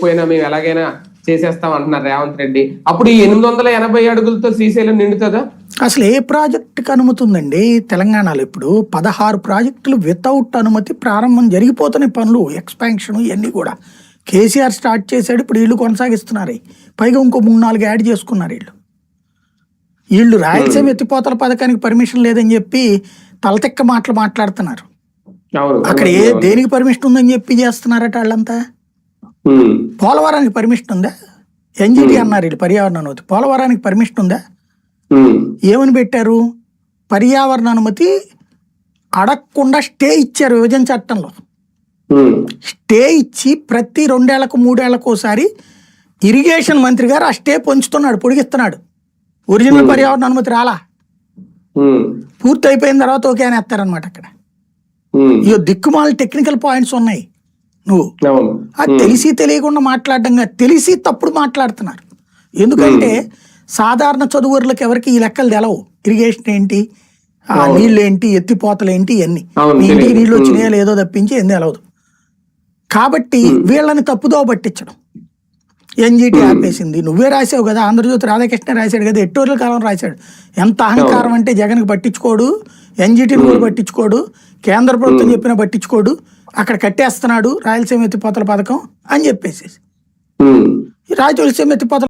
పోయినా మేము ఎలాగైనా చేసేస్తాం అంటున్నారు రేవంత్ రెడ్డి. అప్పుడు ఈ 880 అడుగులతో శ్రీశైలం నిండుతుందా? అసలు ఏ ప్రాజెక్టుకి అనుమతి ఉందండి తెలంగాణలో? ఇప్పుడు 16 ప్రాజెక్టులు వితౌట్ అనుమతి ప్రారంభం జరిగిపోతున్నాయి. పనులు ఎక్స్పాన్షన్ ఇవన్నీ కూడా కేసీఆర్ స్టార్ట్ చేశాడు. ఇప్పుడు వీళ్ళు కొనసాగిస్తున్నారు. పైగా ఇంకో 3-4 యాడ్ చేసుకున్నారు. వీళ్ళు రాయలసీమ ఎత్తిపోతల పథకానికి పర్మిషన్ లేదని చెప్పి తలతెక్క మాటలు మాట్లాడుతున్నారు. అక్కడ దేనికి పర్మిషన్ ఉందని చెప్పి చేస్తున్నారట వాళ్ళంతా. పోలవరానికి పర్మిషన్ ఉందా? ఎన్జిటి అన్నారు వీళ్ళు పర్యావరణ అనుమతి. పోలవరానికి పర్మిషన్ ఉందా? ఏమని పెట్టారు? పర్యావరణ అనుమతి అడగకుండా స్టే ఇచ్చారు విభజన చట్టంలో. స్టే ఇచ్చి ప్రతి 2 ఏళ్లకు 3 ఏళ్లకు ఒకసారి ఇరిగేషన్ మంత్రి గారు ఆ స్టే పొంచుతున్నాడు, పొడిగిస్తున్నాడు. ఒరిజినల్ పర్యావరణ అనుమతి రాలా, పూర్తి అయిపోయిన తర్వాత ఓకే అని వేస్తారనమాట. అక్కడ ఇక దిక్కుమాల టెక్నికల్ పాయింట్స్ ఉన్నాయి. నువ్వు అది తెలిసి తెలియకుండా మాట్లాడడంగా తెలిసి తప్పుడు మాట్లాడుతున్నారు. ఎందుకంటే సాధారణ చదువురులకు ఎవరికి ఈ లెక్కలు తెలవు. ఇరిగేషన్ ఏంటి, ఆ నీళ్ళు ఏంటి, ఎత్తిపోతలు ఏంటి, ఇవన్నీ మీ ఇంటికి నీళ్ళు వచ్చినాయా లేదో తప్పించి ఏం తెలవదు. కాబట్టి వీళ్ళని తప్పుదో పట్టించడం. ఎన్జిటి ఆపేసింది, నువ్వే రాసావు కదా, ఆంధ్రజ్యోతి రాధాకృష్ణ రాశాడు కదా, ఎట్టోర్ల కాలం రాశాడు. ఎంత అహంకారం అంటే జగన్కి పట్టించుకోడు, ఎన్జిటిని కూడా పట్టించుకోడు, కేంద్ర ప్రభుత్వం చెప్పినా పట్టించుకోడు, అక్కడ కట్టేస్తున్నాడు రాయలసీమ ఎత్తిపోతల పథకం అని చెప్పేసి రాయలసీమ ఎత్తిపోతల